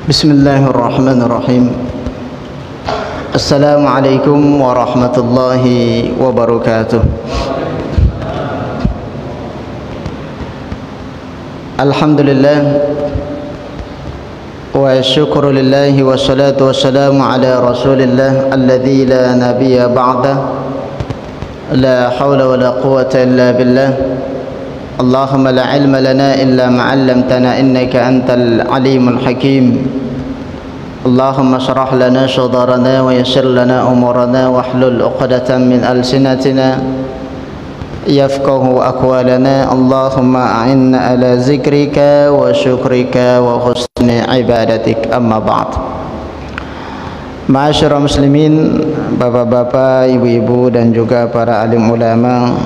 Bismillahirrahmanirrahim. Assalamualaikum warahmatullahi wabarakatuh. Alhamdulillah wa syukru lillahi wa salatu wassalamu ala rasulillah alladzi la nabiyya ba'da. La hawla wa la quwwata illa billah. Allahumma la ilma lana illa ma 'allamtana innaka antal alimul hakim. Allahumma shrah lana sadrana wa yassir lana umurana wahlul 'uqdatam min alsinatina yafqahu aqwalana. Allahumma a'inna ala zikrika wa syukrika wa husni ibadatik. Amma ba'd. Ma'asyiral muslimin, bapak-bapak, ibu-ibu dan juga para alim ulama,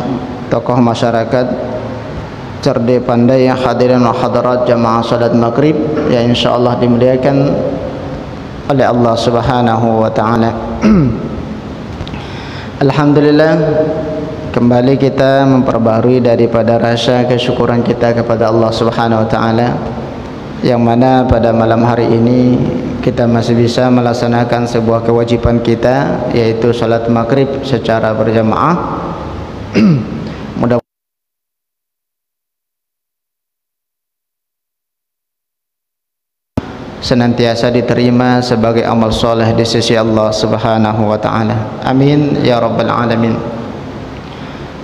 tokoh masyarakat, cerdik pandai yang hadirin wa hadirat jamaah salat maghrib yang insyaallah dimuliakan oleh Allah Subhanahu wa taala. Alhamdulillah, kembali kita memperbarui daripada rasa kesyukuran kita kepada Allah Subhanahu wa taala, yang mana pada malam hari ini kita masih bisa melaksanakan sebuah kewajiban kita, yaitu salat maghrib secara berjamaah. Mudah senantiasa diterima sebagai amal soleh di sisi Allah Subhanahu wa taala. Amin ya rabbal alamin.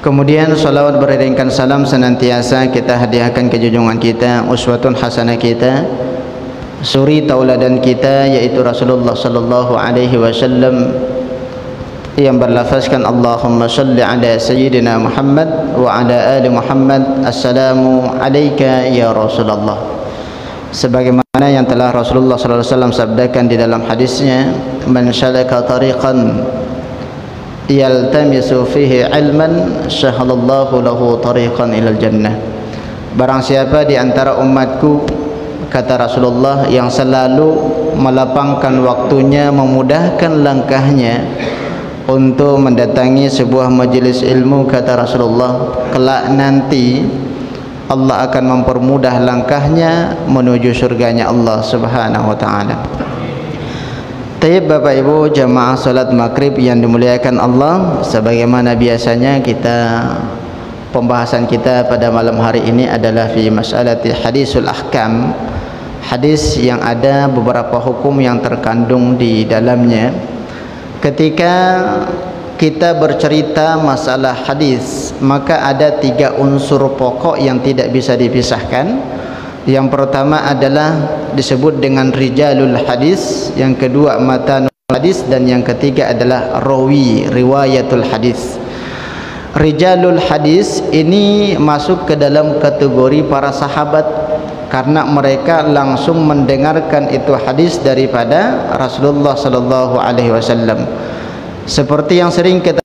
Kemudian salawat beriringkan salam senantiasa kita hadiahkan ke junjungan kita, uswatun hasanah kita, suri tauladan kita, yaitu Rasulullah sallallahu alaihi wasallam, yang berlafazkan Allahumma shalli ala sayyidina Muhammad wa ala ali Muhammad. Assalamu alayka ya Rasulullah. Sebagaimana yang telah Rasulullah sallallahu alaihi wasallam sabdakan di dalam hadisnya, man salaka tariqan yaltamisu fihi ilman syahalallahu lahu tariqan ilal jannah. Barang siapa di antara umatku, kata Rasulullah, yang selalu melapangkan waktunya, memudahkan langkahnya untuk mendatangi sebuah majelis ilmu, kata Rasulullah, kelak nanti Allah akan mempermudah langkahnya menuju surganya Allah Subhanahu wa taala. Tayyib, Bapak Ibu jamaah salat maghrib yang dimuliakan Allah, sebagaimana biasanya pembahasan kita pada malam hari ini adalah fi mas'alati hadisul ahkam, hadis yang ada beberapa hukum yang terkandung di dalamnya. Ketika kita bercerita masalah hadis, maka ada 3 unsur pokok yang tidak bisa dipisahkan. Yang pertama adalah disebut dengan rijalul hadis, yang kedua matanul hadis, dan yang ketiga adalah rawi, riwayatul hadis. Rijalul hadis ini masuk ke dalam kategori para sahabat, karena mereka langsung mendengarkan itu hadis daripada Rasulullah sallallahu alaihi wasallam. Seperti yang sering kita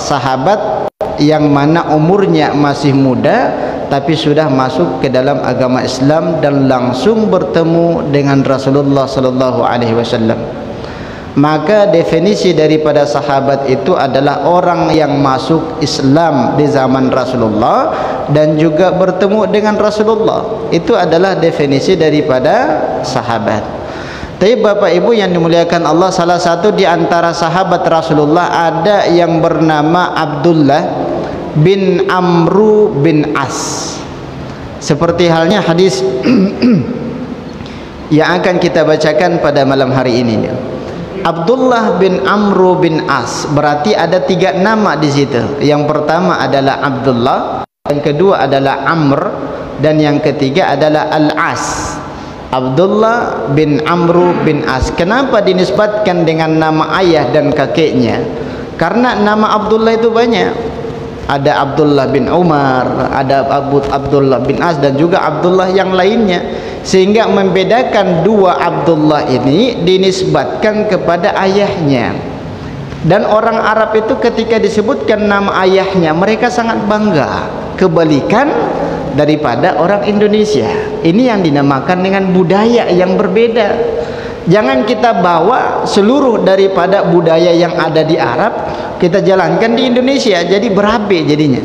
sahabat yang mana umurnya masih muda tapi sudah masuk ke dalam agama Islam dan langsung bertemu dengan Rasulullah sallallahu alaihi wasallam. Maka definisi daripada sahabat itu adalah orang yang masuk Islam di zaman Rasulullah dan juga bertemu dengan Rasulullah. Itu adalah definisi daripada sahabat. Tapi Bapak Ibu yang dimuliakan Allah, salah satu di antara sahabat Rasulullah ada yang bernama Abdullah bin Amru bin As. Seperti halnya hadis yang akan kita bacakan pada malam hari ini. Abdullah bin Amru bin As, berarti ada 3 nama di situ. Yang pertama adalah Abdullah, yang kedua adalah Amr, dan yang ketiga adalah Al-As. Abdullah bin Amru bin As. Kenapa dinisbatkan dengan nama ayah dan kakeknya? Karena nama Abdullah itu banyak. Ada Abdullah bin Umar, ada Abdullah bin As, dan juga Abdullah yang lainnya, sehingga membedakan 2 Abdullah ini dinisbatkan kepada ayahnya. Dan orang Arab itu ketika disebutkan nama ayahnya, mereka sangat bangga, kebalikan daripada orang Indonesia. Ini yang dinamakan dengan budaya yang berbeda. Jangan kita bawa seluruh daripada budaya yang ada di Arab kita jalankan di Indonesia, jadi berabe jadinya.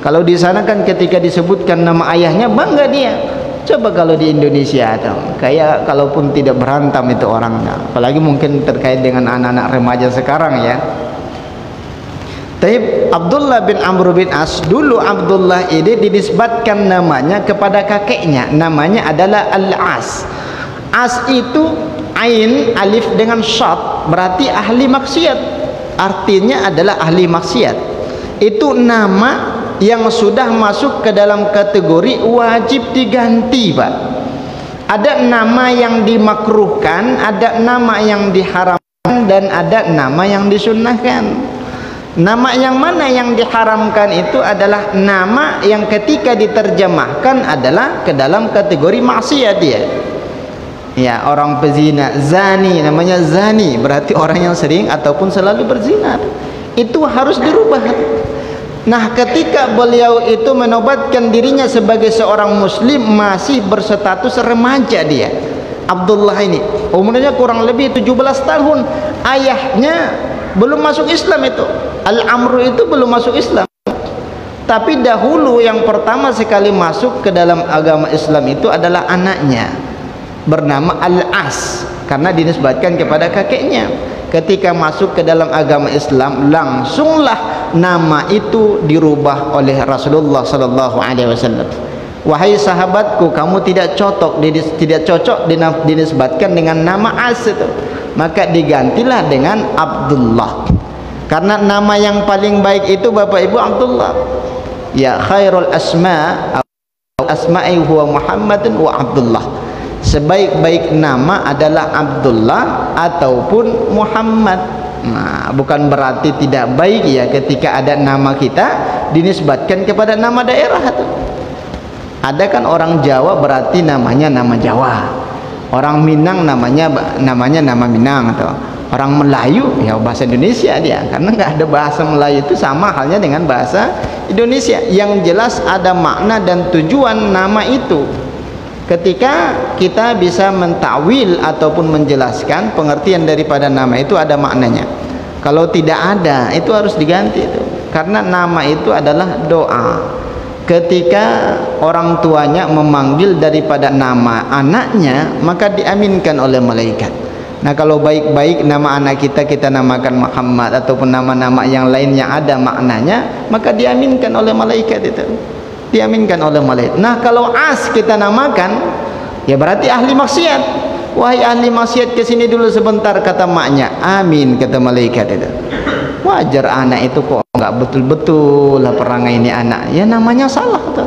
Kalau di sana kan ketika disebutkan nama ayahnya bangga dia. Coba kalau di Indonesia atau kayak kalaupun tidak berantam itu orangnya, apalagi mungkin terkait dengan anak-anak remaja sekarang ya. Tapi Abdullah bin Amr bin As, dulu Abdullah ini dinisbatkan namanya kepada kakeknya, namanya adalah Al-As. As itu ain alif dengan syad, berarti ahli maksiat, artinya adalah ahli maksiat. Itu nama yang sudah masuk ke dalam kategori wajib diganti, Pak. Ada nama yang dimakruhkan, ada nama yang diharamkan, dan ada nama yang disunnahkan. Nama yang mana yang diharamkan itu adalah nama yang ketika diterjemahkan adalah ke dalam kategori maksiat dia. Ya, orang pezina, zani, namanya zani, berarti orang yang sering ataupun selalu berzina. Itu harus dirubah. Nah, ketika beliau itu menobatkan dirinya sebagai seorang muslim, masih berstatus remaja dia. Abdullah ini umurnya kurang lebih 17 tahun. Ayahnya belum masuk Islam itu. Al-Amru itu belum masuk Islam. Tapi dahulu yang pertama sekali masuk ke dalam agama Islam itu adalah anaknya, bernama Al-As, karena dinisbatkan kepada kakeknya. Ketika masuk ke dalam agama Islam, langsunglah nama itu dirubah oleh Rasulullah sallallahu alaihi wasallam. Wahai sahabatku, kamu tidak cocok dinisbatkan dengan nama As itu, maka digantilah dengan Abdullah. Karena nama yang paling baik itu Bapak Ibu Abdullah. Ya, khairul asma'i huwa Muhammadun wa Abdullah. Sebaik-baik nama adalah Abdullah ataupun Muhammad. Nah, bukan berarti tidak baik ya ketika ada nama kita dinisbatkan kepada nama daerah itu. Ada kan orang Jawa berarti namanya nama Jawa. Orang Minang namanya nama Minang, atau orang Melayu ya bahasa Indonesia dia, karena nggak ada bahasa Melayu itu sama halnya dengan bahasa Indonesia. Yang jelas ada makna dan tujuan nama itu. Ketika kita bisa mentakwil ataupun menjelaskan pengertian daripada nama itu, ada maknanya. Kalau tidak ada, itu harus diganti itu. Karena nama itu adalah doa. Ketika orang tuanya memanggil daripada nama anaknya, maka diaminkan oleh malaikat. Nah, kalau baik-baik nama anak kita namakan Muhammad ataupun nama-nama yang lain yang ada maknanya, maka diaminkan oleh malaikat itu. Diaminkan oleh malaikat. Nah, kalau As kita namakan, ya berarti ahli maksiat. Wahai ahli maksiat, kesini dulu sebentar, kata maknya. Amin, kata malaikat itu. Wajar anak itu kok nggak betul-betul lah perangai ini anak. Ya namanya salah tuh.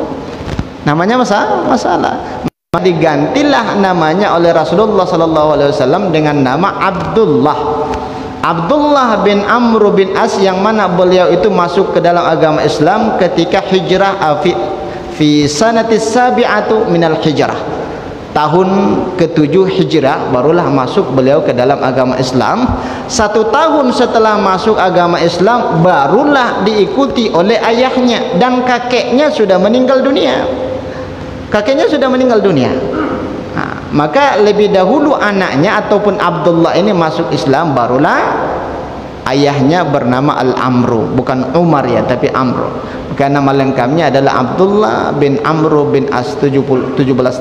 Namanya masalah. Digantilah namanya oleh Rasulullah sallallahu alaihi wasallam dengan nama Abdullah. Abdullah bin Amr bin As, yang mana beliau itu masuk ke dalam agama Islam ketika hijrah fi sanatis sabi'atu minal hijrah, tahun ke-7 hijrah barulah masuk beliau ke dalam agama Islam. 1 tahun setelah masuk agama Islam barulah diikuti oleh ayahnya, dan kakeknya sudah meninggal dunia. Nah, maka lebih dahulu anaknya ataupun Abdullah ini masuk Islam, barulah ayahnya bernama Al-Amru, bukan Umar ya, tapi Amru. Maka nama lengkapnya adalah Abdullah bin Amr bin As. 17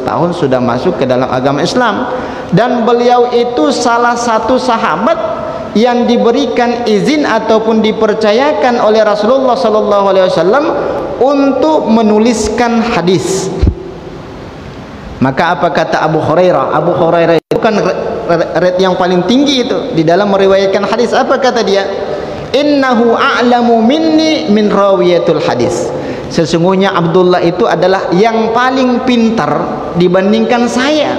tahun sudah masuk ke dalam agama Islam, dan beliau itu salah satu sahabat yang diberikan izin ataupun dipercayakan oleh Rasulullah sallallahu alaihi wasallam untuk menuliskan hadis. Maka apa kata Abu Hurairah? Abu Hurairah itu kan rate yang paling tinggi itu di dalam meriwayatkan hadis. Apa kata dia? Innahu a'lamu minni min rawiyatul hadis. Sesungguhnya Abdullah itu adalah yang paling pintar dibandingkan saya.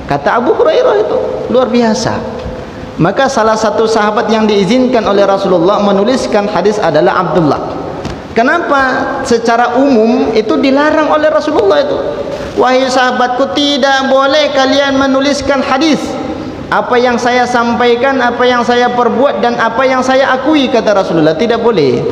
Kata Abu Hurairah itu luar biasa. Maka salah satu sahabat yang diizinkan oleh Rasulullah menuliskan hadis adalah Abdullah. Kenapa secara umum itu dilarang oleh Rasulullah itu? Wahai sahabatku, tidak boleh kalian menuliskan hadis. Apa yang saya sampaikan, apa yang saya perbuat, dan apa yang saya akui, kata Rasulullah. Tidak boleh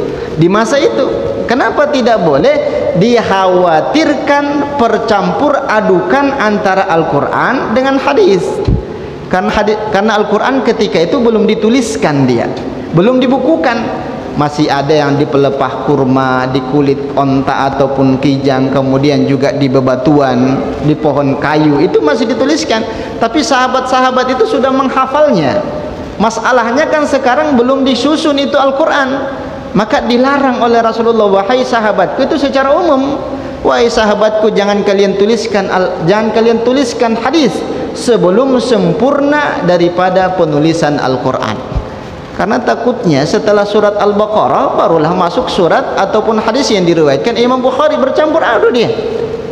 di masa itu. Kenapa tidak boleh? Dikhawatirkan percampur adukan antara Al-Quran dengan hadis. Karena Al-Quran ketika itu belum dituliskan, dia belum dibukukan. masih ada yang di pelepah kurma, di kulit onta ataupun kijang, kemudian juga di bebatuan, di pohon kayu, itu masih dituliskan. Tapi sahabat-sahabat itu sudah menghafalnya. Masalahnya kan sekarang belum disusun itu Al-Quran, maka dilarang oleh Rasulullah, wahai sahabatku, itu secara umum, wahai sahabatku, jangan kalian tuliskan hadis sebelum sempurna daripada penulisan Al-Quran. Karena takutnya setelah surat Al-Baqarah barulah masuk surat ataupun hadis yang diriwayatkan Imam Bukhari, bercampur aduk dia,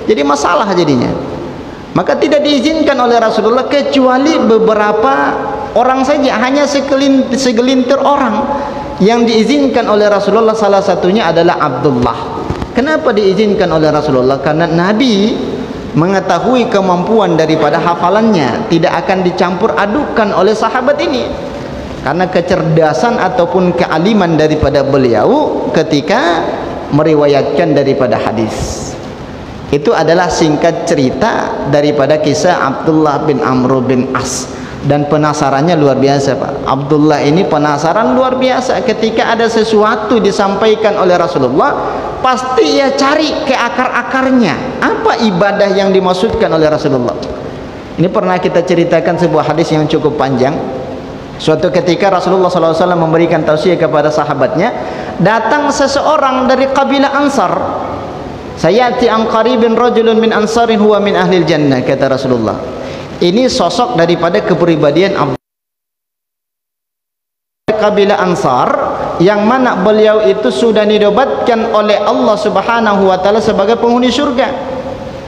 jadi masalah jadinya. Maka tidak diizinkan oleh Rasulullah kecuali beberapa orang saja, hanya segelintir orang yang diizinkan oleh Rasulullah. Salah satunya adalah Abdullah. Kenapa diizinkan oleh Rasulullah? Karena Nabi mengetahui kemampuan daripada hafalannya, tidak akan dicampur adukan oleh sahabat ini. Karena kecerdasan ataupun kealiman daripada beliau ketika meriwayatkan daripada hadis. Itu adalah singkat cerita daripada kisah Abdullah bin Amr bin As. Dan penasarannya luar biasa, Pak. Abdullah ini penasaran luar biasa. Ketika ada sesuatu disampaikan oleh Rasulullah, pasti ia cari ke akar-akarnya. Apa ibadah yang dimaksudkan oleh Rasulullah? Ini pernah kita ceritakan sebuah hadis yang cukup panjang. Suatu ketika Rasulullah SAW memberikan tausiah kepada sahabatnya, datang seseorang dari kabilah Ansar. Sayati an qaribin rajulun min ansarin huwa min ahlil jannah, kata Rasulullah. Ini sosok daripada kepribadian kabilah Ansar, yang mana beliau itu sudah dinobatkan oleh Allah Subhanahu wa taala sebagai penghuni surga.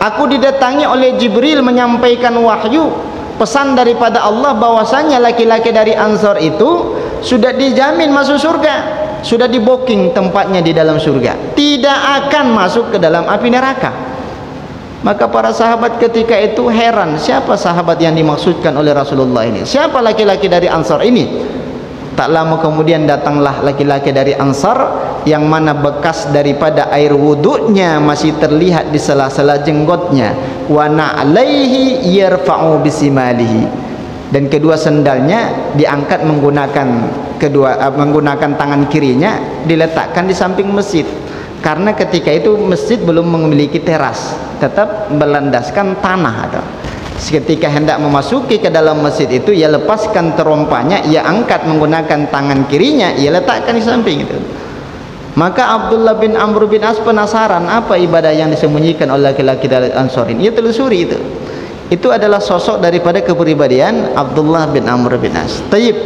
Aku didatangi oleh Jibril menyampaikan wahyu, pesan daripada Allah bahwasanya laki-laki dari Ansar itu sudah dijamin masuk surga, sudah di booking tempatnya di dalam surga, tidak akan masuk ke dalam api neraka. Maka para sahabat ketika itu heran, siapa sahabat yang dimaksudkan oleh Rasulullah ini? Siapa laki-laki dari Ansar ini? Tak lama kemudian datanglah laki-laki dari Ansar yang mana bekas daripada air wudunya masih terlihat di sela-sela jenggotnya. Wa na'alaihi yarfa'u bisimalihi, dan kedua sendalnya diangkat menggunakan tangan kirinya, diletakkan di samping masjid. Karena ketika itu masjid belum memiliki teras, tetap berlandaskan tanah atau. Ketika hendak memasuki ke dalam masjid itu, ia lepaskan terompanya, ia angkat menggunakan tangan kirinya, ia letakkan di samping itu. Maka Abdullah bin Amr bin As penasaran apa ibadah yang disembunyikan oleh laki-laki dari Ansar ini. Ia telusuri itu. Itu adalah sosok daripada kepribadian Abdullah bin Amr bin As. Tayyib.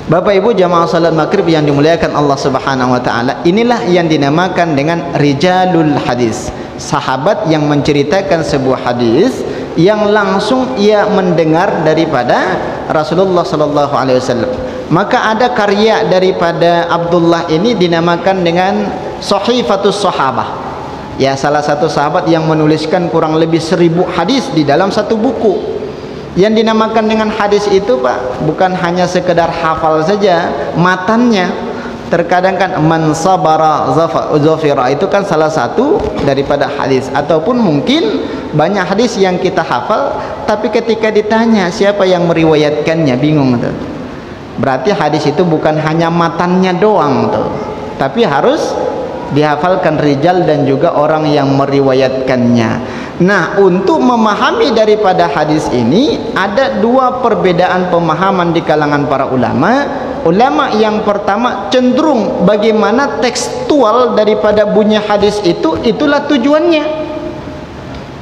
Bapak Ibu jamaah salat maghrib yang dimuliakan Allah Subhanahu wa taala, inilah yang dinamakan dengan rijalul hadis. Sahabat yang menceritakan sebuah hadis yang langsung ia mendengar daripada Rasulullah sallallahu alaihi wasallam. Maka ada karya daripada Abdullah ini dinamakan dengan Sahifatus Sahabah. Ya, salah satu sahabat yang menuliskan kurang lebih 1000 hadis di dalam satu buku. Yang dinamakan dengan hadis itu, Pak, bukan hanya sekedar hafal saja matannya. Terkadang kan man sabara zafira, itu kan salah satu daripada hadis. Ataupun mungkin banyak hadis yang kita hafal, tapi ketika ditanya siapa yang meriwayatkannya, bingung tuh. Berarti hadis itu bukan hanya matannya doang tuh, tapi harus dihafalkan rijal dan juga orang yang meriwayatkannya. Nah, untuk memahami daripada hadis ini ada dua perbedaan pemahaman di kalangan para ulama. Ulama yang pertama cenderung bagaimana tekstual daripada bunyi hadis itu, itulah tujuannya.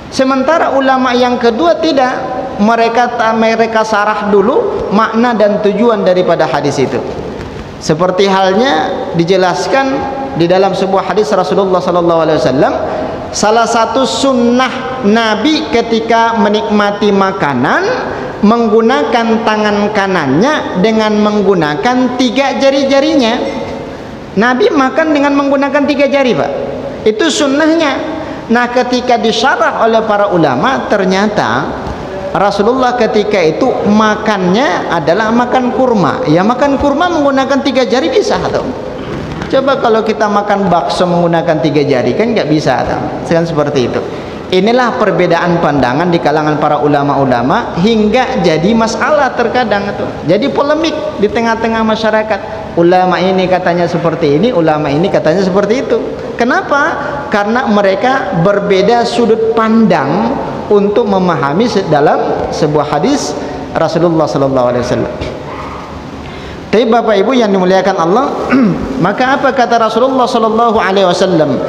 Sementara ulama yang kedua tidak, mereka sarah dulu makna dan tujuan daripada hadis itu. Seperti halnya dijelaskan di dalam sebuah hadis Rasulullah sallallahu alaihi wasallam, salah satu sunnah Nabi ketika menikmati makanan menggunakan tangan kanannya dengan menggunakan 3 jari-jarinya. Nabi makan dengan menggunakan 3 jari, Pak. Itu sunnahnya. Nah, ketika disyarah oleh para ulama, ternyata Rasulullah ketika itu makannya adalah makan kurma. Ya, makan kurma menggunakan 3 jari bisa atau? Coba kalau kita makan bakso menggunakan 3 jari, kan nggak bisa atau? Kan seperti itu. Inilah perbedaan pandangan di kalangan para ulama-ulama hingga jadi masalah terkadang itu. Jadi polemik di tengah-tengah masyarakat. ulama ini katanya seperti ini, ulama ini katanya seperti itu. Kenapa? Karena mereka berbeda sudut pandang untuk memahami dalam sebuah hadis Rasulullah sallallahu alaihi wasallam. Tapi Bapak Ibu yang dimuliakan Allah, maka apa kata Rasulullah sallallahu alaihi wasallam?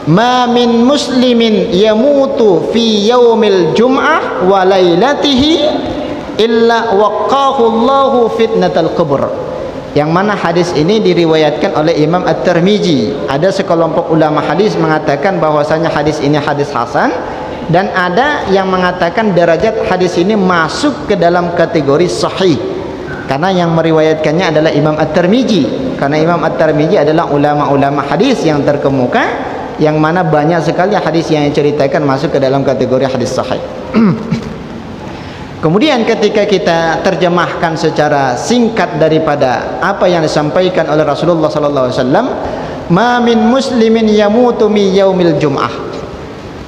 Ma min muslimin yamutu fi yaumil jum'ah wa lailatihi illa waqahu Allahu fitnatal kubur. Yang mana hadis ini diriwayatkan oleh Imam At-Tirmizi. Ada sekelompok ulama hadis mengatakan bahwasanya hadis ini hadis hasan, dan ada yang mengatakan derajat hadis ini masuk ke dalam kategori sahih. Karena yang meriwayatkannya adalah Imam At-Tirmizi. Karena Imam At-Tirmizi adalah ulama-ulama hadis yang terkemuka, yang mana banyak sekali hadis yang diceritakan masuk ke dalam kategori hadis sahih. Kemudian ketika kita terjemahkan secara singkat daripada apa yang disampaikan oleh Rasulullah sallallahu alaihi wasallam, ma min muslimin yamutu mi yaumil jum'ah.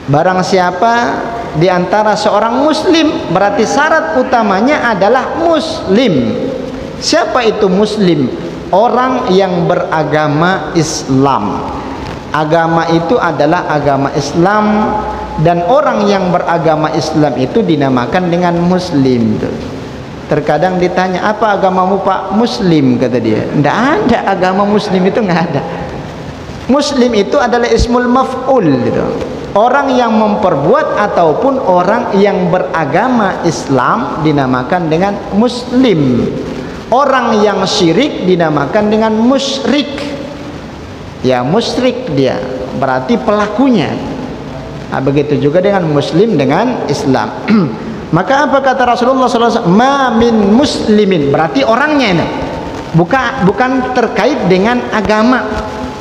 Barang siapa di antara seorang muslim, berarti syarat utamanya adalah muslim. Siapa itu muslim? Orang yang beragama Islam. Agama itu adalah agama Islam, dan orang yang beragama Islam itu dinamakan dengan muslim. Terkadang ditanya, apa agamamu Pak? Muslim, kata dia. Tidak ada agama muslim, itu nggak ada. Muslim itu adalah ismul maf'ul gitu. Orang yang memperbuat ataupun orang yang beragama Islam dinamakan dengan muslim. Orang yang syirik dinamakan dengan musyrik. Ya, musyrik dia, berarti pelakunya. Nah, begitu juga dengan muslim dengan Islam. Maka apa kata Rasulullah SAW? Ma min muslimin, berarti orangnya ini. Bukan terkait dengan agama,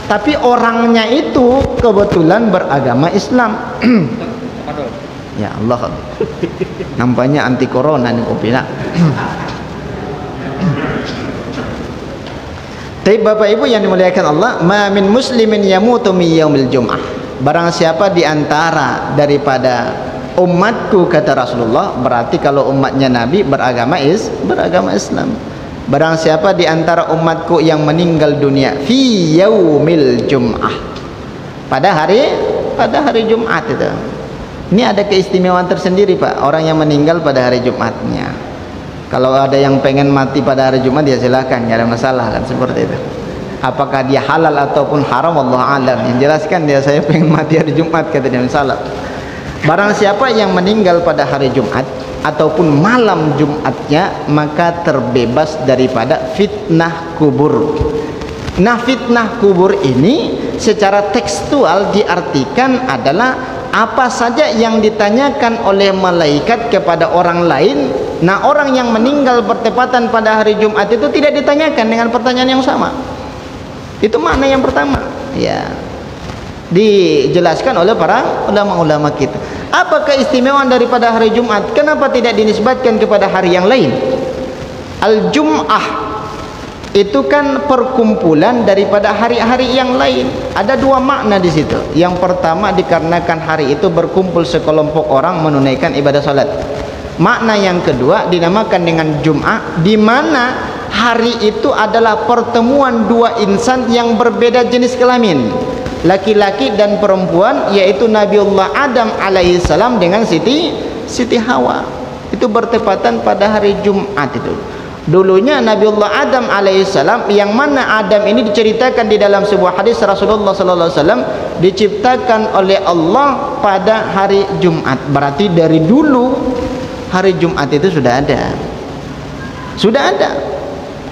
tapi orangnya itu kebetulan beragama Islam. Ya Allah, nampaknya anti corona nih kopi nak. Tapi Bapak Ibu yang dimuliakan Allah, ma min muslimin yamutu mi yaumil jum'ah. Barang siapa di antara daripada umatku, kata Rasulullah, berarti kalau umatnya Nabi beragama Islam. Barang siapa di antara umatku yang meninggal dunia fi yaumil jum'ah, pada hari Jumat itu. Ini ada keistimewaan tersendiri Pak, orang yang meninggal pada hari Jumatnya. Kalau ada yang pengen mati pada hari Jumat, ya silakan, nggak ada masalah kan, seperti itu. Apakah dia halal ataupun haram, Allah alam. Yang jelaskan dia, saya pengen mati hari Jumat, kata dia, salah. Barang siapa yang meninggal pada hari Jumat ataupun malam Jumatnya, maka terbebas daripada fitnah kubur. Nah, fitnah kubur ini secara tekstual diartikan adalah apa saja yang ditanyakan oleh malaikat kepada orang lain. Nah, orang yang meninggal bertepatan pada hari Jumat itu tidak ditanyakan dengan pertanyaan yang sama. Itu makna yang pertama. Ya, dijelaskan oleh para ulama-ulama kita. Apa keistimewaan daripada hari Jumat? Kenapa tidak dinisbatkan kepada hari yang lain? Al-Jum'ah itu kan perkumpulan daripada hari-hari yang lain. Ada dua makna di situ. Yang pertama, dikarenakan hari itu berkumpul sekelompok orang menunaikan ibadah salat. Makna yang kedua dinamakan dengan Jum'ah, di mana hari itu adalah pertemuan dua insan yang berbeda jenis kelamin, laki-laki dan perempuan, yaitu Nabiullah Adam alaihissalam dengan Siti Hawa. Itu bertepatan pada hari Jumat itu. Dulunya Nabiullah Adam alaihissalam, yang mana Adam ini diceritakan di dalam sebuah hadis Rasulullah sallallahu alaihi wasallam, diciptakan oleh Allah pada hari Jumat. Berarti dari dulu hari Jumat itu sudah ada.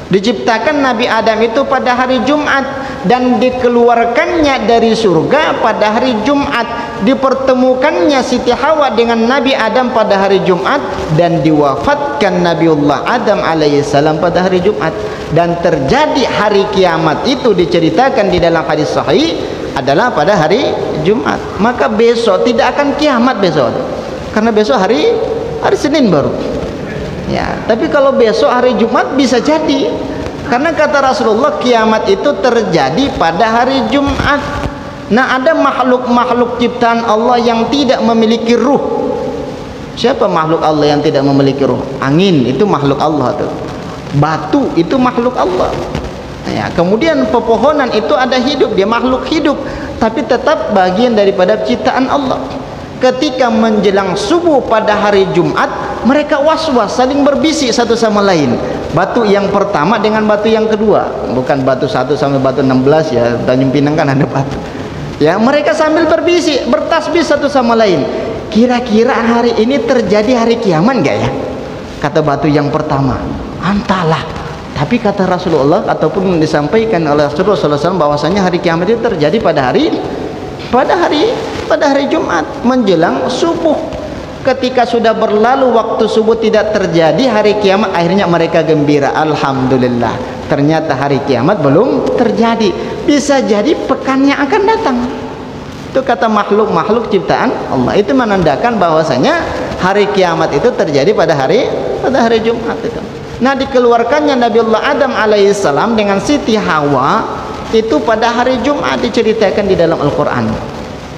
Diciptakan Nabi Adam itu pada hari Jumat, dan dikeluarkannya dari surga pada hari Jumat. Dipertemukannya Siti Hawa dengan Nabi Adam pada hari Jumat, dan diwafatkan Nabiullah Adam alaihissalam pada hari Jumat. Dan terjadi hari kiamat itu diceritakan di dalam hadis sahih adalah pada hari Jumat. Maka besok tidak akan kiamat besok, karena besok hari Senin baru. Ya, tapi kalau besok hari Jumat bisa jadi, karena kata Rasulullah kiamat itu terjadi pada hari Jumat. Nah, ada makhluk-makhluk ciptaan Allah yang tidak memiliki ruh. Siapa makhluk Allah yang tidak memiliki ruh? Angin itu makhluk Allah tuh. Batu itu makhluk Allah. Ya, kemudian pepohonan itu ada hidup, dia makhluk hidup, tapi tetap bagian daripada ciptaan Allah. Ketika menjelang subuh pada hari Jumat, mereka was-was, saling berbisik satu sama lain. Batu yang pertama dengan batu yang kedua, bukan batu 1 sampai batu 16 ya, Tanjung Pinang kan ada batu. Ya, mereka sambil berbisik, bertasbih satu sama lain. Kira-kira hari ini terjadi hari kiamat enggak ya? Kata batu yang pertama, entahlah. Tapi kata Rasulullah ataupun disampaikan oleh Rasulullah SAW bahwasanya hari kiamat itu terjadi pada hari Jumat menjelang subuh. Ketika sudah berlalu waktu subuh tidak terjadi hari kiamat, akhirnya mereka gembira, alhamdulillah, ternyata hari kiamat belum terjadi, bisa jadi pekan yang akan datang. Itu kata makhluk ciptaan Allah. Itu menandakan bahwasanya hari kiamat itu terjadi pada hari Jumat itu. Nah, dikeluarkannya Nabiullah Adam alaihissalam dengan Siti Hawa itu pada hari Jumat diceritakan di dalam Al-Quran.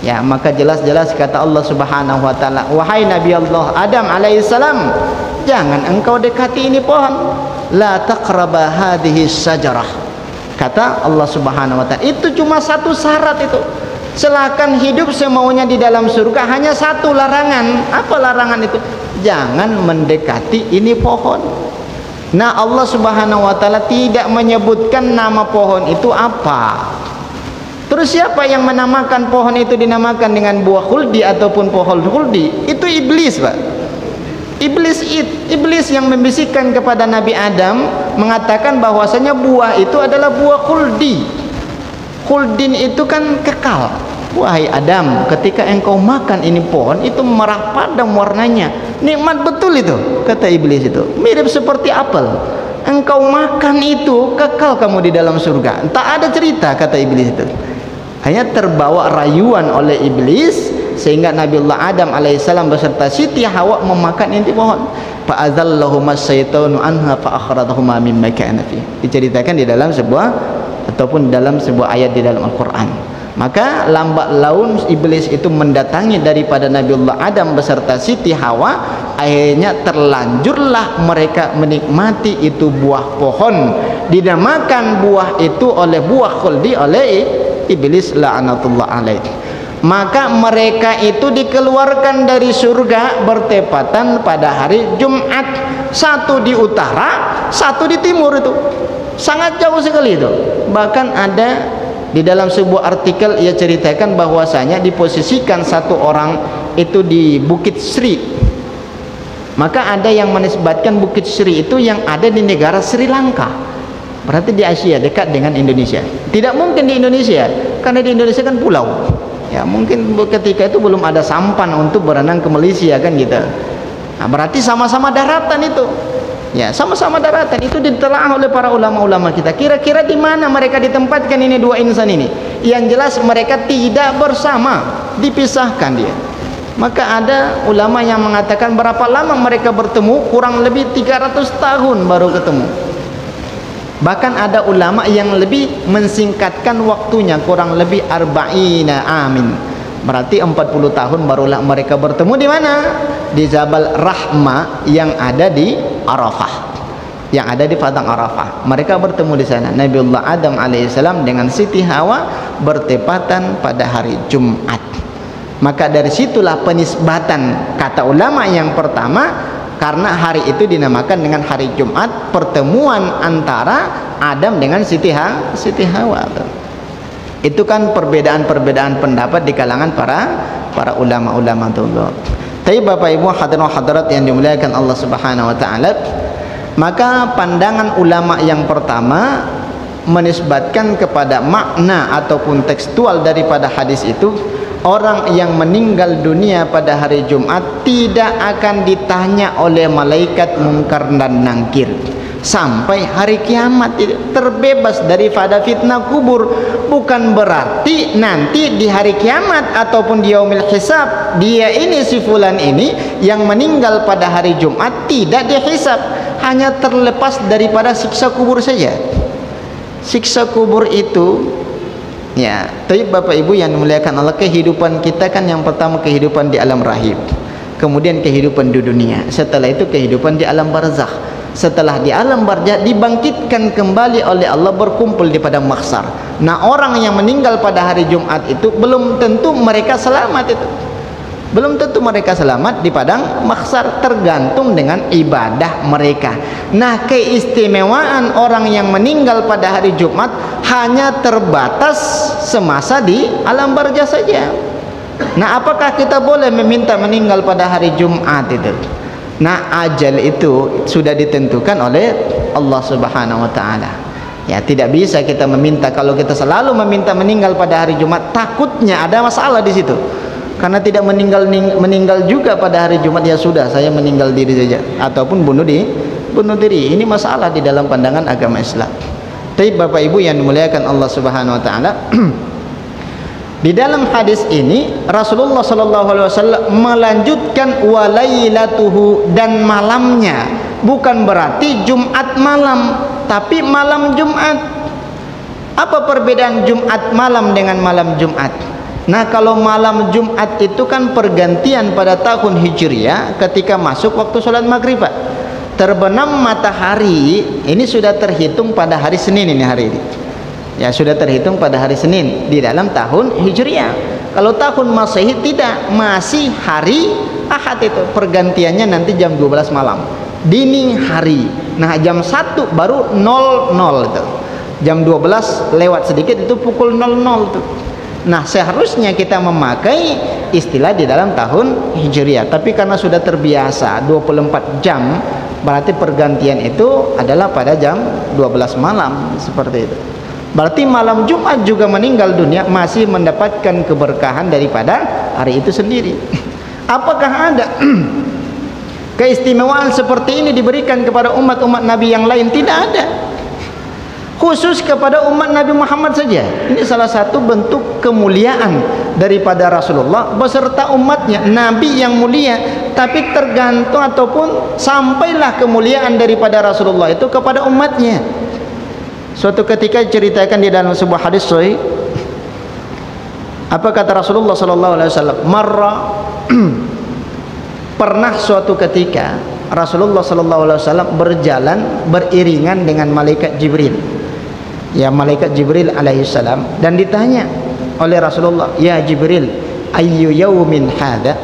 Ya, maka jelas-jelas kata Allah Subhanahu wa taala, wahai Nabi Allah Adam alaihissalam, jangan engkau dekati ini pohon, la taqraba hadhihi syajarah. Kata Allah Subhanahu wa taala, itu cuma satu syarat itu. Silakan hidup semaunya di dalam surga, hanya satu larangan. Apa larangan itu? Jangan mendekati ini pohon. Nah, Allah Subhanahu wa taala tidak menyebutkan nama pohon itu apa. Terus siapa yang menamakan pohon itu dinamakan dengan buah khuldi ataupun pohon khuldi? Itu iblis, Pak. Iblis yang membisikkan kepada Nabi Adam mengatakan bahwasanya buah itu adalah buah khuldi. Khuldin itu kan kekal. Wahai Adam, ketika engkau makan ini pohon itu merah padam warnanya, nikmat betul itu, kata iblis itu. Mirip seperti apel. Engkau makan itu kekal kamu di dalam surga. Tak ada cerita, kata iblis itu. Hanya terbawa rayuan oleh iblis sehingga Nabiullah Adam alaihissalam beserta Siti Hawa memakan inti pohon. Fa'adzallahuma syaitanu anha fa'akhrajahuma mimma kana fi. Diceritakan di dalam sebuah ataupun dalam sebuah ayat di dalam Al-Qur'an. Maka lambat laun iblis itu mendatangi daripada Nabiullah Adam beserta Siti Hawa, akhirnya terlanjurlah mereka menikmati itu buah pohon, dinamakan buah itu oleh buah khuldi oleh iblis la'anatullah alaih. Maka mereka itu dikeluarkan dari surga bertepatan pada hari Jumat, satu di utara, satu di timur. Itu sangat jauh sekali itu. Bahkan ada di dalam sebuah artikel ia ceritakan bahwasanya diposisikan satu orang itu di Bukit Sri. Maka ada yang menisbatkan Bukit Sri itu yang ada di negara Sri Lanka. Berarti di Asia, dekat dengan Indonesia. Tidak mungkin di Indonesia, karena di Indonesia kan pulau. Ya, mungkin ketika itu belum ada sampan untuk berenang ke Malaysia kan gitu. Nah, berarti sama-sama daratan itu. Ya, sama-sama daratan. Itu ditelaah oleh para ulama-ulama kita. Kira-kira di mana mereka ditempatkan ini dua insan ini? Yang jelas mereka tidak bersama, dipisahkan dia. Maka ada ulama yang mengatakan berapa lama mereka bertemu? Kurang lebih 300 tahun baru ketemu. Bahkan ada ulama yang lebih mensingkatkan waktunya, kurang lebih arba'ina amin. Berarti 40 tahun barulah mereka bertemu di mana? Di Jabal Rahmah yang ada di Arafah. Yang ada di padang Arafah. Mereka bertemu di sana. Nabiullah Adam alaihissalam dengan Siti Hawa bertepatan pada hari Jumat. Maka dari situlah penisbatan kata ulama yang pertama, karena hari itu dinamakan dengan hari Jumat, pertemuan antara Adam dengan Siti Hawa. Itu kan perbedaan-perbedaan pendapat di kalangan para ulama-ulama dulu. Tapi Bapak Ibu hadirin hadirat yang dimuliakan Allah Subhanahu wa taala, maka pandangan ulama yang pertama menisbatkan kepada makna ataupun tekstual daripada hadis itu, orang yang meninggal dunia pada hari Jumat tidak akan ditanya oleh malaikat mungkar dan nangkir sampai hari kiamat, terbebas daripada fitnah kubur. Bukan berarti nanti di hari kiamat ataupun di yaumil hisab dia ini si fulan ini yang meninggal pada hari Jumat tidak dihisab, hanya terlepas daripada siksa kubur saja. Siksa kubur itu ya, tapi Bapak Ibu yang dimuliakan Allah, kehidupan kita kan yang pertama kehidupan di alam rahim, kemudian kehidupan di dunia, setelah itu kehidupan di alam barzakh. setelah di alam barzah dibangkitkan kembali oleh Allah, berkumpul di padang mahsyar. Nah, orang yang meninggal pada hari Jumat itu belum tentu mereka selamat itu. Belum tentu mereka selamat di padang mahsyar, tergantung dengan ibadah mereka. Nah, keistimewaan orang yang meninggal pada hari Jumat hanya terbatas semasa di alam barzah saja. Nah, apakah kita boleh meminta meninggal pada hari Jumat itu? Nah, ajal itu sudah ditentukan oleh Allah Subhanahu wa taala. Ya, tidak bisa kita meminta. Kalau kita selalu meminta meninggal pada hari Jumat, takutnya ada masalah di situ. Karena tidak meninggal juga pada hari Jumat, ya sudah, saya meninggal diri saja ataupun bunuh diri. Ini masalah di dalam pandangan agama Islam. Tapi Bapak Ibu yang dimuliakan Allah Subhanahu wa taala, di dalam hadis ini Rasulullah sallallahu alaihi wasallam melanjutkan walailatuhu, dan malamnya. Bukan berarti Jumat malam, tapi malam Jumat. Apa perbedaan Jumat malam dengan malam Jumat? Nah, kalau malam Jumat itu kan pergantian pada tahun Hijriah ketika masuk waktu sholat maghrib. Terbenam matahari ini sudah terhitung pada hari Senin ini, hari ini. Ya, sudah terhitung pada hari Senin di dalam tahun Hijriah. Kalau tahun Masehi tidak, masih hari Ahad itu. Pergantiannya nanti jam 12 malam. Dini hari. Nah, jam 1 baru 00 itu. Jam 12 lewat sedikit itu pukul 00 itu. Nah, seharusnya kita memakai istilah di dalam tahun Hijriah. Tapi karena sudah terbiasa 24 jam, berarti pergantian itu adalah pada jam 12 malam, seperti itu. Berarti malam Jumat juga meninggal dunia masih mendapatkan keberkahan daripada hari itu sendiri. Apakah ada keistimewaan seperti ini diberikan kepada umat-umat Nabi yang lain? Tidak ada. Khusus kepada umat Nabi Muhammad saja. Ini salah satu bentuk kemuliaan daripada Rasulullah beserta umatnya. Nabi yang mulia, tapi tergantung ataupun sampailah kemuliaan daripada Rasulullah itu kepada umatnya. Suatu ketika diceritakan di dalam sebuah hadis sahih, apa kata Rasulullah sallallahu alaihi wasallam? Pernah suatu ketika Rasulullah sallallahu alaihi wasallam berjalan beriringan dengan malaikat Jibril. Ya, malaikat Jibril alaihi salam, dan ditanya oleh Rasulullah, "Ya Jibril, ayyu yaumin hadza?"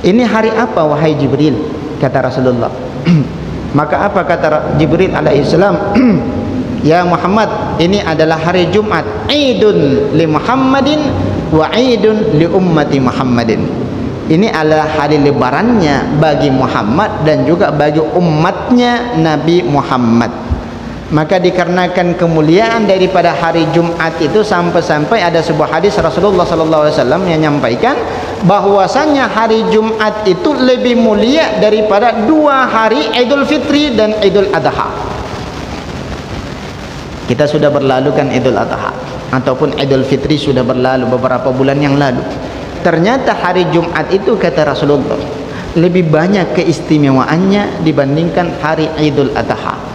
Ini hari apa wahai Jibril? Kata Rasulullah. Maka apa kata Jibril alaihi salam? Ya Muhammad, ini adalah hari Jumat, Idun li Muhammadin wa Idun li ummati Muhammadin. Ini adalah hari lebarannya bagi Muhammad dan juga bagi umatnya Nabi Muhammad. Maka dikarenakan kemuliaan daripada hari Jumat itu, sampai-sampai ada sebuah hadis Rasulullah sallallahu alaihi wasallam yang menyampaikan bahwasanya hari Jumat itu lebih mulia daripada 2 hari Idul Fitri dan Idul Adha. Kita sudah berlalu kan Idul Adha ataupun Idul Fitri sudah berlalu beberapa bulan yang lalu. Ternyata hari Jumat itu kata Rasulullah lebih banyak keistimewaannya dibandingkan hari Idul Adha.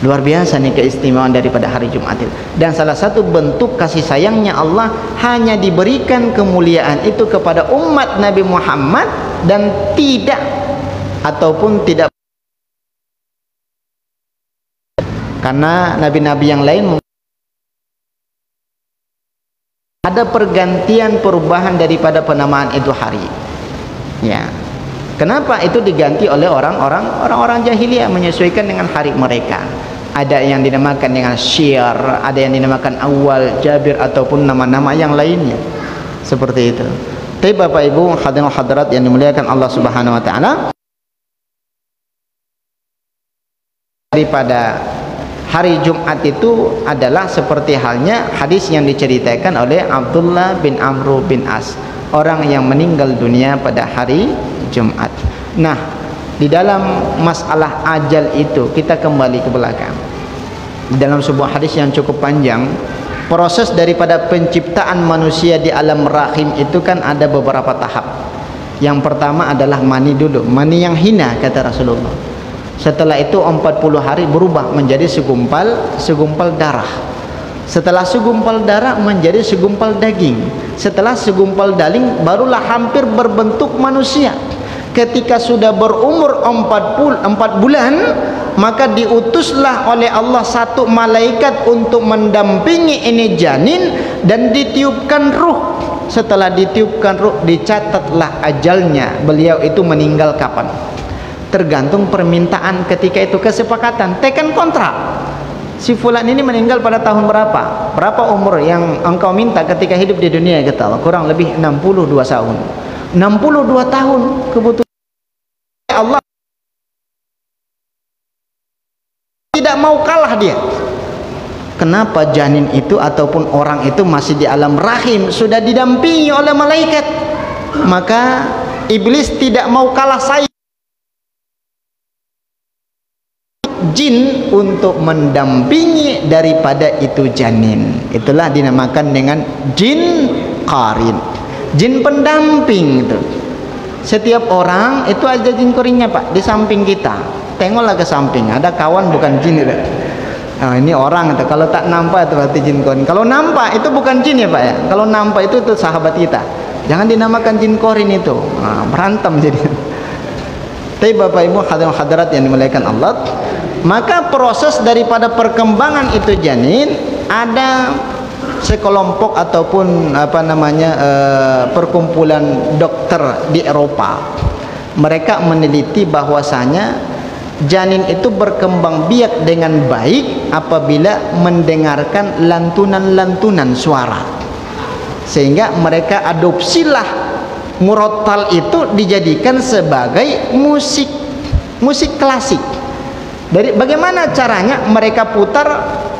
Luar biasa nih keistimewaan daripada hari Jumat itu. Dan salah satu bentuk kasih sayangnya Allah, hanya diberikan kemuliaan itu kepada umat Nabi Muhammad dan tidak ataupun tidak, karena nabi-nabi yang lain ada pergantian perubahan daripada penamaan itu hari. Ya. Kenapa itu diganti oleh orang-orang jahiliyah menyesuaikan dengan hari mereka? Ada yang dinamakan dengan Syiar, ada yang dinamakan Awal, Jabir ataupun nama-nama yang lainnya. Seperti itu. Tapi Bapak Ibu hadirin hadirat yang dimuliakan Allah Subhanahu wa taala, daripada hari Jumat itu adalah seperti halnya hadis yang diceritakan oleh Abdullah bin Amr bin As, orang yang meninggal dunia pada hari Jumat. Nah, di dalam masalah ajal itu kita kembali ke belakang. Di dalam sebuah hadis yang cukup panjang, proses daripada penciptaan manusia di alam rahim itu kan ada beberapa tahap. Yang pertama adalah mani dulu, mani yang hina kata Rasulullah. Setelah itu 40 hari berubah menjadi segumpal darah. Setelah segumpal darah menjadi segumpal daging. Setelah segumpal daging barulah hampir berbentuk manusia. ketika sudah berumur 4 bulan, maka diutuslah oleh Allah satu malaikat untuk mendampingi ini janin dan ditiupkan ruh. Setelah ditiupkan ruh, dicatatlah ajalnya, beliau itu meninggal kapan. Tergantung permintaan ketika itu, kesepakatan, tekan kontrak. Si fulan ini meninggal pada tahun berapa? Berapa umur yang engkau minta ketika hidup di dunia? Kata Allah, kurang lebih 62 tahun. 62 tahun kebutuhan Allah, tidak mau kalah dia. Kenapa janin itu ataupun orang itu masih di alam rahim, sudah didampingi oleh malaikat, maka iblis tidak mau kalah saing jin untuk mendampingi daripada itu janin. Itulah dinamakan dengan jin qarin, jin pendamping. Itu setiap orang itu ada jin qarinnya Pak, di samping kita. Tengoklah ke samping, ada kawan bukan jin itu. Nah, ini orang itu, kalau tak nampak itu berarti jin qarin. Kalau nampak itu bukan jin ya Pak ya. Kalau nampak itu sahabat kita. Jangan dinamakan jin qarin itu. Nah, berantem jadi. Tapi Bapak Ibu hadirat yang dimuliakan Allah, maka proses daripada perkembangan itu janin, ada sekelompok ataupun perkumpulan dokter di Eropa. Mereka meneliti bahwasanya janin itu berkembang biak dengan baik apabila mendengarkan lantunan-lantunan suara, sehingga mereka adopsilah murattal itu dijadikan sebagai musik klasik. Dari bagaimana caranya? Mereka putar,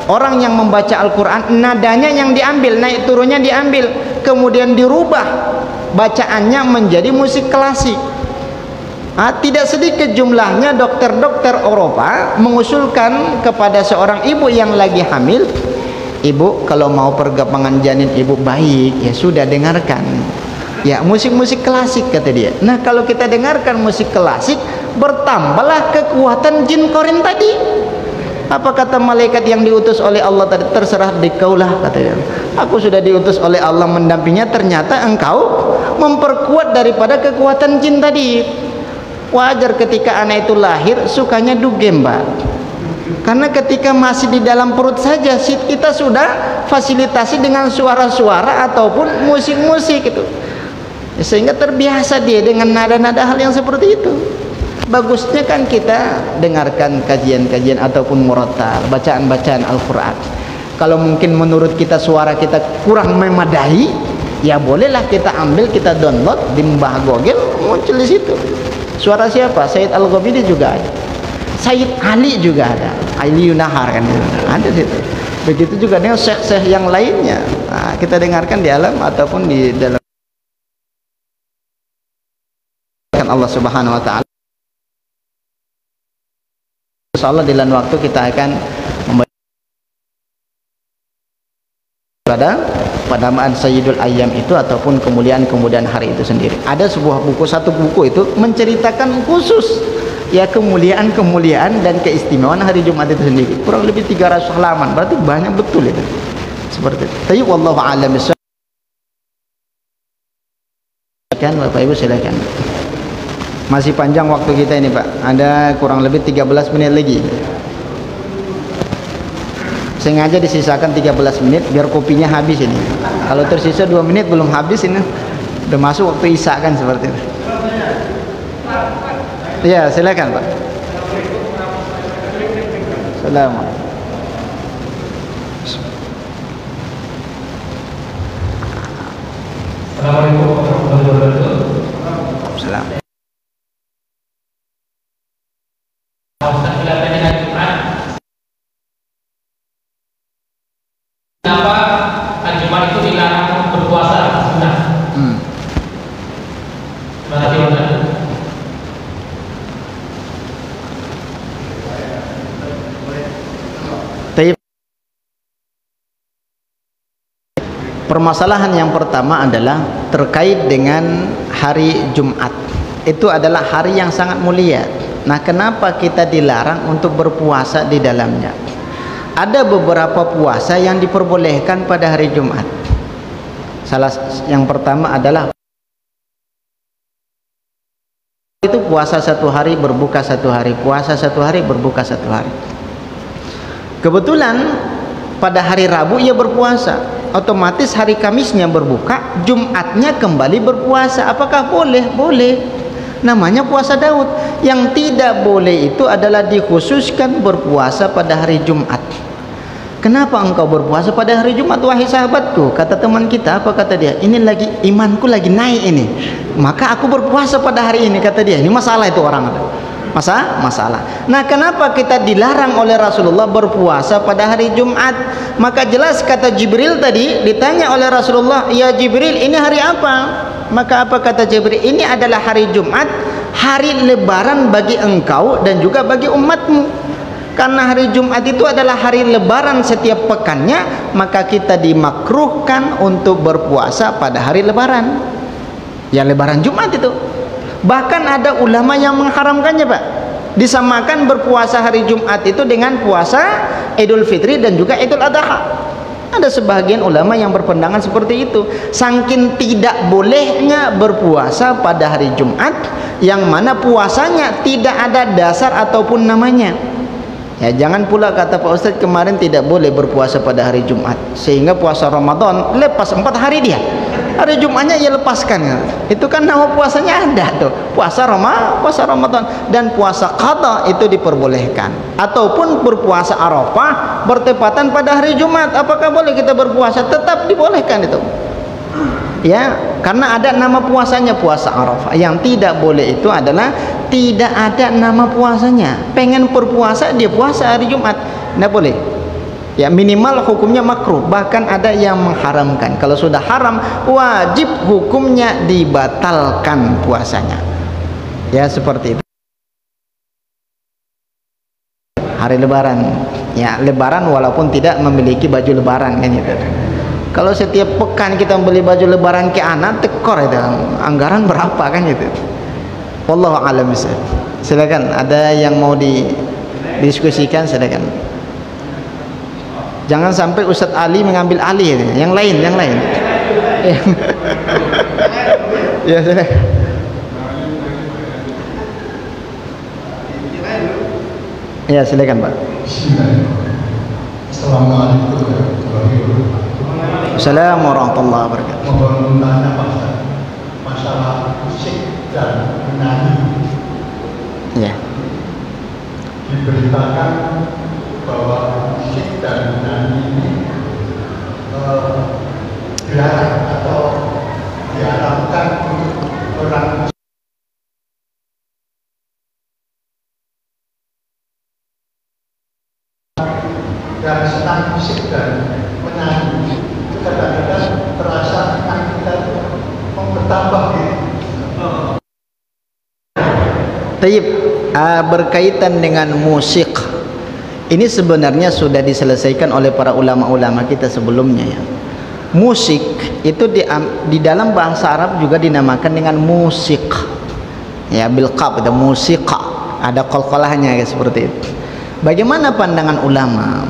orang yang membaca Al-Quran, nadanya yang diambil, naik turunnya diambil, kemudian dirubah bacaannya menjadi musik klasik. Tidak sedikit jumlahnya dokter-dokter Eropa mengusulkan kepada seorang ibu yang lagi hamil, ibu kalau mau perkembangan janin ibu baik, ya sudah dengarkan ya musik-musik klasik, kata dia. Nah, kalau kita dengarkan musik klasik, bertambahlah kekuatan jin qarin tadi. Apa kata malaikat yang diutus oleh Allah tadi? Terserah dikaulah, katanya. Aku sudah diutus oleh Allah mendampinginya, ternyata engkau memperkuat daripada kekuatan jin tadi. Wajar ketika anak itu lahir sukanya dugem, Mbak. Karena ketika masih di dalam perut saja kita sudah fasilitasi dengan suara-suara ataupun musik-musik itu, sehingga terbiasa dia dengan nada-nada hal yang seperti itu. Bagusnya kan kita dengarkan kajian-kajian ataupun murattal, bacaan-bacaan Al-Quran. Kalau mungkin menurut kita suara kita kurang memadai, ya bolehlah kita ambil, kita download di Mbah Google, muncul di situ. Suara siapa? Sayyid Al-Ghamidi juga ada, Sayyid Ali juga ada, Ali Yunahar kan ada di situ. Begitu juga dengan syekh-syekh yang lainnya. Nah, kita dengarkan di alam ataupun di dalam Allah Subhanahu wa taala. Insyaallah di lain waktu kita akan pada penamaan Sayyidul Ayyam itu ataupun kemuliaan-kemuliaan hari itu sendiri. Ada sebuah buku, satu buku itu menceritakan khusus ya kemuliaan-kemuliaan dan keistimewaan hari Jumat itu sendiri. Kurang lebih 300 halaman, berarti banyak betul itu. Seperti itu. Tapi wallahu a'lam bishawab. Bapak Ibu silakan. Masih panjang waktu kita ini Pak, ada kurang lebih 13 menit lagi. Sengaja disisakan 13 menit biar kopinya habis ini. Kalau tersisa 2 menit belum habis ini, udah masuk waktu isya kan, seperti itu. Ya silakan Pak. Assalamualaikum. Assalamualaikum warahmatullahi wabarakatuh. Assalamualaikum. Kenapa hari Jumat itu dilarang berpuasa sunnah? Terima kasih Ustaz. Permasalahan yang pertama adalah terkait dengan hari Jumat. Itu adalah hari yang sangat mulia. Nah, kenapa kita dilarang untuk berpuasa di dalamnya? Ada beberapa puasa yang diperbolehkan pada hari Jumat. Salah yang pertama adalah itu puasa satu hari, berbuka satu hari, puasa satu hari, berbuka satu hari. Kebetulan pada hari Rabu ia berpuasa, otomatis hari Kamisnya berbuka, Jumatnya kembali berpuasa. Apakah boleh? Boleh. Namanya puasa Daud. Yang tidak boleh itu adalah dikhususkan berpuasa pada hari Jumat. Kenapa engkau berpuasa pada hari Jumat, wahai sahabatku? Kata teman kita, apa kata dia? Ini lagi, imanku lagi naik ini, maka aku berpuasa pada hari ini, kata dia. Ini masalah itu orang. Masalah. Nah, kenapa kita dilarang oleh Rasulullah berpuasa pada hari Jumat? Maka jelas kata Jibril tadi, ditanya oleh Rasulullah, ya Jibril, ini hari apa? Maka apa kata Jibril? Ini adalah hari Jumat, hari lebaran bagi engkau dan juga bagi umatmu. Karena hari Jumat itu adalah hari lebaran setiap pekannya, maka kita dimakruhkan untuk berpuasa pada hari lebaran. Ya, lebaran Jumat itu. Bahkan ada ulama yang mengharamkannya, Pak. Disamakan berpuasa hari Jumat itu dengan puasa Idul Fitri dan juga Idul Adha. Ada sebagian ulama yang berpandangan seperti itu. Saking tidak bolehnya berpuasa pada hari Jumat, yang mana puasanya tidak ada dasar ataupun namanya. Ya, jangan pula kata Pak Ustadz kemarin tidak boleh berpuasa pada hari Jumat, sehingga puasa Ramadan lepas 4 hari dia. Hari Jumatnya ia lepaskan. Itu kan nama puasanya ada tuh. Puasa Ramadan dan puasa qada itu diperbolehkan. Ataupun berpuasa Arafah bertepatan pada hari Jumat. Apakah boleh kita berpuasa? Tetap dibolehkan itu. Ya, karena ada nama puasanya, puasa Arafah. Yang tidak boleh itu adalah tidak ada nama puasanya. Pengen berpuasa, dia puasa hari Jumat, tidak boleh. Ya, minimal hukumnya makruh. Bahkan ada yang mengharamkan. Kalau sudah haram, wajib hukumnya dibatalkan puasanya. Ya, seperti itu. Hari lebaran. Ya, lebaran walaupun tidak memiliki baju lebaran kan gitu. Kalau setiap pekan kita beli baju lebaran ke anak, tekor itu. Anggaran berapa kan gitu. Wallahu a'lam bishawab. Silakan, ada yang mau didiskusikan, silakan. Jangan sampai Ustadz Ali mengambil alih, yang lain. Ya, silakan. Ya, silakan, Pak. Assalamualaikum warahmatullahi wabarakatuh. Assalamualaikum warahmatullahi wabarakatuh. Mohon bertanya Pak Ustaz, masalah musik dan menyanyi. Ya. Diberitakan bahwa musik dan menyanyi ini dilarang atau diharapkan untuk orang yang senang musik dan menyanyi itu kadang-kadang terasa akan kita mau bertambah gitu. Taib, berkaitan dengan musik ini sebenarnya sudah diselesaikan oleh para ulama-ulama kita sebelumnya ya. Musik itu di dalam bahasa Arab juga dinamakan dengan musik. Ya, bil qaf, ada musika, ada qalqalahnya ya, seperti itu. Bagaimana pandangan ulama?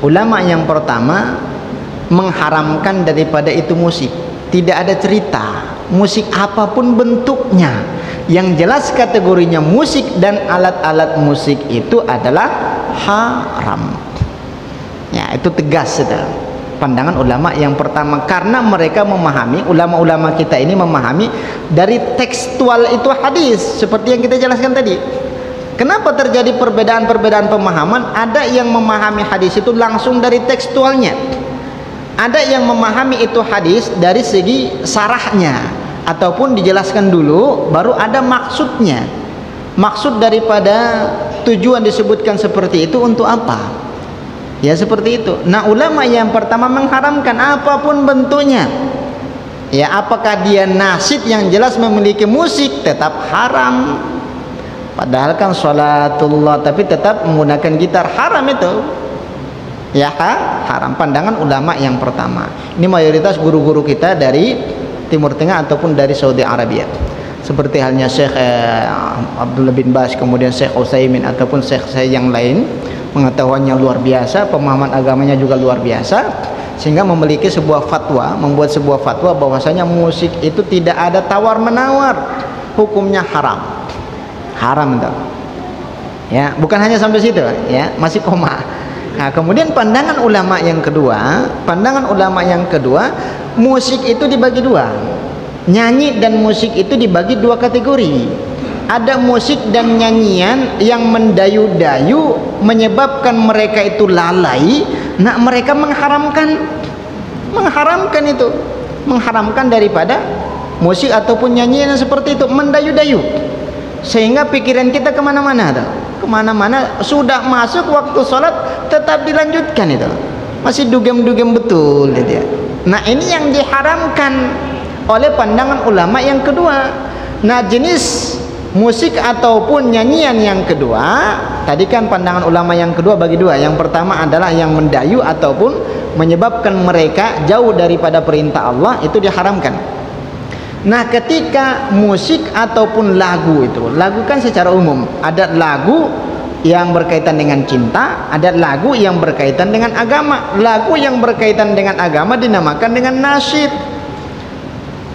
Ulama yang pertama mengharamkan daripada itu musik. Tidak ada cerita musik apapun bentuknya, yang jelas kategorinya musik dan alat-alat musik itu adalah haram. Ya, itu tegas sudah pandangan ulama yang pertama, karena mereka memahami, ulama-ulama kita ini memahami dari tekstual itu hadis, seperti yang kita jelaskan tadi. Kenapa terjadi perbedaan-perbedaan pemahaman? Ada yang memahami hadis itu langsung dari tekstualnya, ada yang memahami itu hadis dari segi sarahnya, ataupun dijelaskan dulu baru ada maksudnya. Maksud daripada tujuan disebutkan seperti itu untuk apa? Ya, seperti itu. Nah, ulama yang pertama mengharamkan apapun bentuknya. Ya, apakah dia nasyid yang jelas memiliki musik, tetap haram. Padahal kan sholatullah, tapi tetap menggunakan gitar, haram itu. Ya, haram. Pandangan ulama yang pertama. Ini mayoritas guru-guru kita dari Timur Tengah ataupun dari Saudi Arabia. Seperti halnya Syekh Abdullah bin Bas, kemudian Syekh Utsaimin ataupun Syekh yang lain, pengetahuannya luar biasa, pemahaman agamanya juga luar biasa, sehingga memiliki sebuah fatwa, membuat sebuah fatwa bahwasanya musik itu tidak ada tawar menawar. hukumnya haram. Haram itu. Ya, bukan hanya sampai situ, ya, masih koma. Nah, kemudian pandangan ulama yang kedua, musik itu dibagi dua. Nyanyi dan musik itu dibagi dua kategori. Ada musik dan nyanyian yang mendayu-dayu menyebabkan mereka itu lalai. Nah, mereka mengharamkan itu, mengharamkan daripada musik ataupun nyanyian seperti itu, mendayu-dayu, sehingga pikiran kita kemana-mana tuh. Kemana-mana, sudah masuk waktu sholat tetap dilanjutkan itu, masih dugem-dugem betul gitu ya. Nah, ini yang diharamkan oleh pandangan ulama yang kedua. Nah, jenis musik ataupun nyanyian yang kedua, tadi kan pandangan ulama yang kedua bagi dua. Yang pertama adalah yang mendayu ataupun menyebabkan mereka jauh daripada perintah Allah, itu diharamkan. Nah, ketika musik ataupun lagu itu, lagu kan secara umum, ada lagu yang berkaitan dengan cinta, ada lagu yang berkaitan dengan agama. Lagu yang berkaitan dengan agama dinamakan dengan nasyid.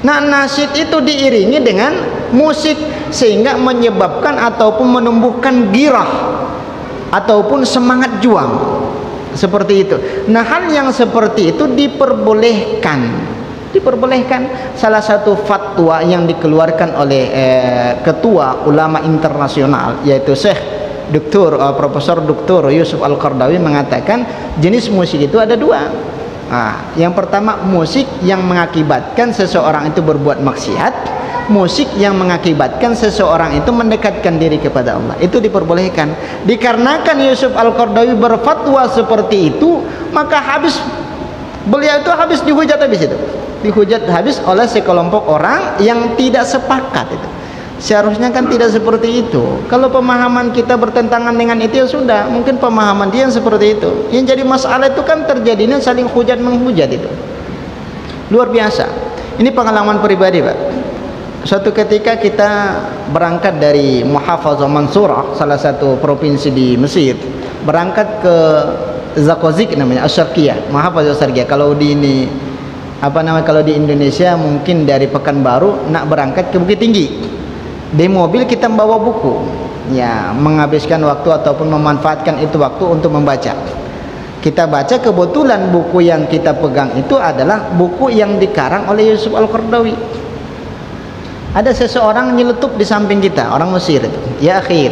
Nah, nasyid itu diiringi dengan musik sehingga menyebabkan ataupun menumbuhkan girah ataupun semangat juang. Seperti itu. Nah, hal yang seperti itu diperbolehkan. Salah satu fatwa yang dikeluarkan oleh ketua ulama internasional, yaitu Syekh Profesor Dr. Yusuf Al-Qaradawi, mengatakan jenis musik itu ada dua. Nah, yang pertama musik yang mengakibatkan seseorang itu berbuat maksiat, musik yang mengakibatkan seseorang itu mendekatkan diri kepada Allah, itu diperbolehkan. Dikarenakan Yusuf Al-Qaradawi berfatwa seperti itu, maka beliau itu habis dihujat habis oleh sekelompok orang yang tidak sepakat itu. Seharusnya kan tidak seperti itu. Kalau pemahaman kita bertentangan dengan itu, ya sudah, mungkin pemahaman dia yang seperti itu. Yang jadi masalah itu kan terjadinya saling hujat menghujat itu. Luar biasa. Ini pengalaman pribadi, Pak. Suatu ketika kita berangkat dari Muhafazah Mansurah, salah satu provinsi di Mesir, berangkat ke Zakozik namanya, Asyarqiyah, Muhafazah Asyarqiyah. Kalau di Indonesia mungkin dari Pekanbaru nak berangkat ke Bukit Tinggi. Di mobil kita membawa buku, ya, menghabiskan waktu ataupun memanfaatkan itu waktu untuk membaca. Kita baca, kebetulan buku yang kita pegang itu adalah buku yang dikarang oleh Yusuf Al-Qaradawi. Ada seseorang nyeletup di samping kita, orang Mesir itu. Ya akhi,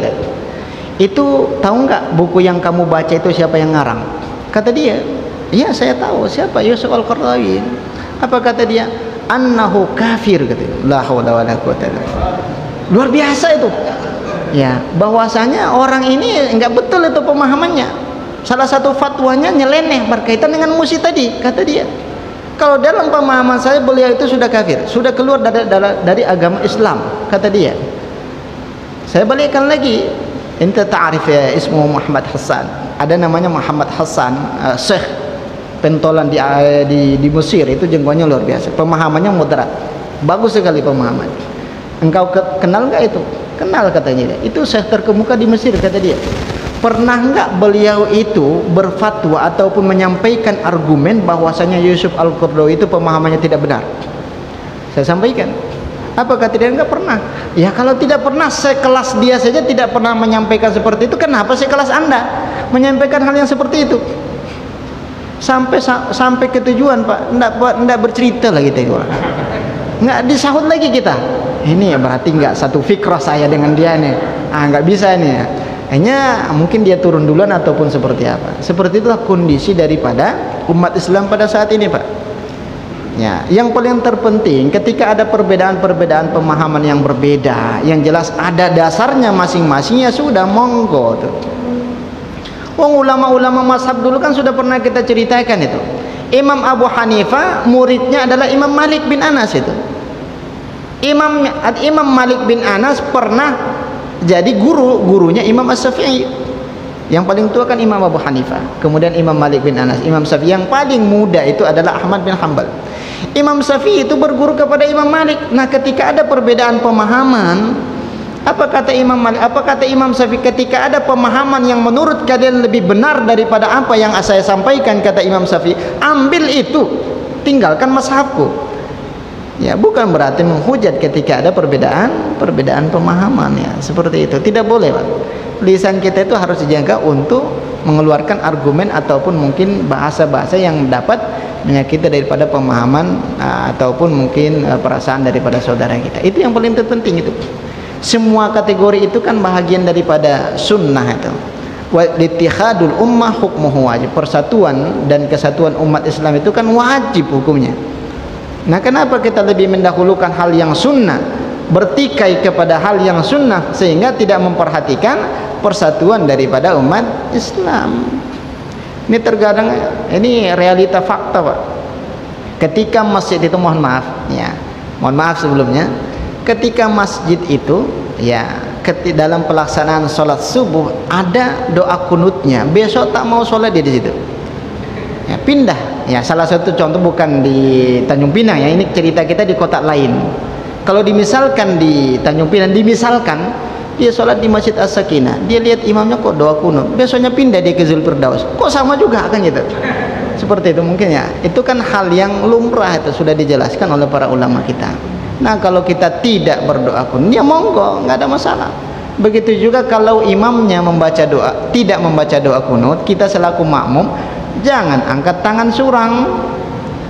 itu tahu nggak buku yang kamu baca itu siapa yang ngarang? Kata dia, iya saya tahu siapa, Yusuf Al-Qaradawi. Apa kata dia? Annahu kafir, katanya. La haula wala quwwata illa billah. Luar biasa itu. Ya, bahwasanya orang ini enggak betul itu pemahamannya. Salah satu fatwanya nyeleneh berkaitan dengan musik tadi, kata dia. Kalau dalam pemahaman saya beliau itu sudah kafir, sudah keluar dari agama Islam, kata dia. Saya balikkan lagi. Ente ta'arif ya ismu Muhammad Hassan. Ada namanya Muhammad Hassan, Syekh pentolan di Mesir, itu jenggotnya luar biasa. Pemahamannya moderat. Bagus sekali pemahaman. Engkau kenal enggak itu? Kenal, katanya dia. Itu syekh terkemuka di Mesir, kata dia. Pernah enggak beliau itu berfatwa ataupun menyampaikan argumen bahwasanya Yusuf Al-Qaradawi itu pemahamannya tidak benar? Saya sampaikan. Apa kata dia? Enggak pernah. Ya, kalau tidak pernah, sekelas dia saja tidak pernah menyampaikan seperti itu, kenapa sekelas Anda menyampaikan hal yang seperti itu? Sampai ke tujuan, Pak. Enggak bercerita lagi kita. Enggak disahut lagi kita. Ini ya berarti enggak satu fikrah saya dengan dia nih. Enggak bisa nih ya. Hanya mungkin dia turun duluan ataupun seperti apa. Seperti itulah kondisi daripada umat Islam pada saat ini, Pak. Ya, yang paling terpenting ketika ada perbedaan-perbedaan pemahaman yang berbeda, yang jelas ada dasarnya masing-masing, ya sudah, monggo tuh. Ulama-ulama mazhab dulu kan sudah pernah kita ceritakan itu. Imam Abu Hanifah muridnya adalah Imam Malik bin Anas itu. Imam Malik bin Anas pernah jadi gurunya Imam As-Syafi'i. Yang paling tua kan Imam Abu Hanifah, kemudian Imam Malik bin Anas, Imam Syafi'i. Yang paling muda itu adalah Ahmad bin Hanbal. Imam Syafi'i itu berguru kepada Imam Malik. Nah, ketika ada perbedaan pemahaman, apa kata Imam Malik? Apa kata Imam Syafi'i? Ketika ada pemahaman yang menurut kalian lebih benar daripada apa yang saya sampaikan, kata Imam Syafi'i, ambil itu, tinggalkan mazhabku. Ya, bukan berarti menghujat ketika ada perbedaan pemahaman ya. Seperti itu. Tidak boleh, Pak. Lisan kita itu harus dijaga untuk mengeluarkan argumen ataupun mungkin bahasa-bahasa yang dapat menyakiti daripada pemahaman ataupun mungkin perasaan daripada saudara kita. Itu yang paling terpenting itu. Semua kategori itu kan bahagian daripada sunnah itu. Wa ittihadul ummah hukmuhu wajib. Persatuan dan kesatuan umat Islam itu kan wajib hukumnya. Nah, kenapa kita lebih mendahulukan hal yang sunnah, bertikai kepada hal yang sunnah, sehingga tidak memperhatikan persatuan daripada umat Islam. Ini terkadang ini realita fakta, Pak. Ketika masjid itu, mohon maaf sebelumnya, ketika masjid itu ya, dalam pelaksanaan sholat subuh ada doa kunutnya, besok tak mau sholat di situ ya, pindah ya. Salah satu contoh bukan di Tanjung Pinang ya, ini cerita kita di kota lain. Kalau dimisalkan di Tanjung Pinang, dia sholat di Masjid As-Sakinah, dia lihat imamnya kok doa kunut, besoknya pindah dia ke Zulfirdaus, kok sama juga kan gitu. Seperti itu mungkin ya. Itu kan hal yang lumrah, itu sudah dijelaskan oleh para ulama kita. Nah, kalau kita tidak berdoa kunut, ya monggo, nggak ada masalah. Begitu juga kalau imamnya tidak membaca doa kunut, kita selaku makmum jangan angkat tangan surang.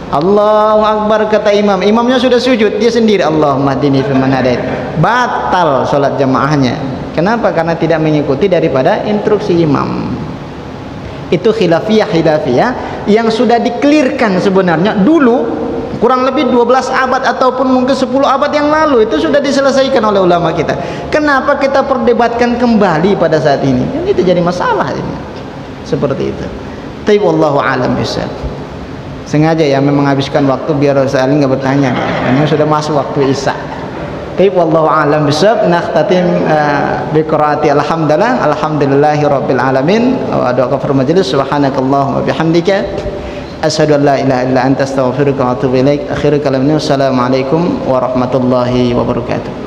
Allahu Akbar kata imam, imamnya sudah sujud, dia sendiri Allahumma hdini fiman hadait. Batal salat jamaahnya. Kenapa? Karena tidak mengikuti daripada instruksi imam. Itu khilafiyah yang sudah dikelirkan sebenarnya dulu, kurang lebih 12 abad ataupun mungkin 10 abad yang lalu, itu sudah diselesaikan oleh ulama kita. Kenapa kita perdebatkan kembali pada saat ini? Kan itu jadi masalah ini. Seperti itu. Tapi wallahu a'lam bishawab. Sengaja ya menghabiskan waktu biar saling nggak bertanya, karena sudah masuk waktu isya. Tapi wallahu a'lam bishawab. Nakhtatim bi qiraati alhamdulillahirabbil alamin wa doa kafar majlis. Subhanakallahumma bihamdika asyhadu an la ilaha illa anta astaghfiruka wa atubu ilaik. Akhirul kalam, assalamualaikum warahmatullahi wabarakatuh.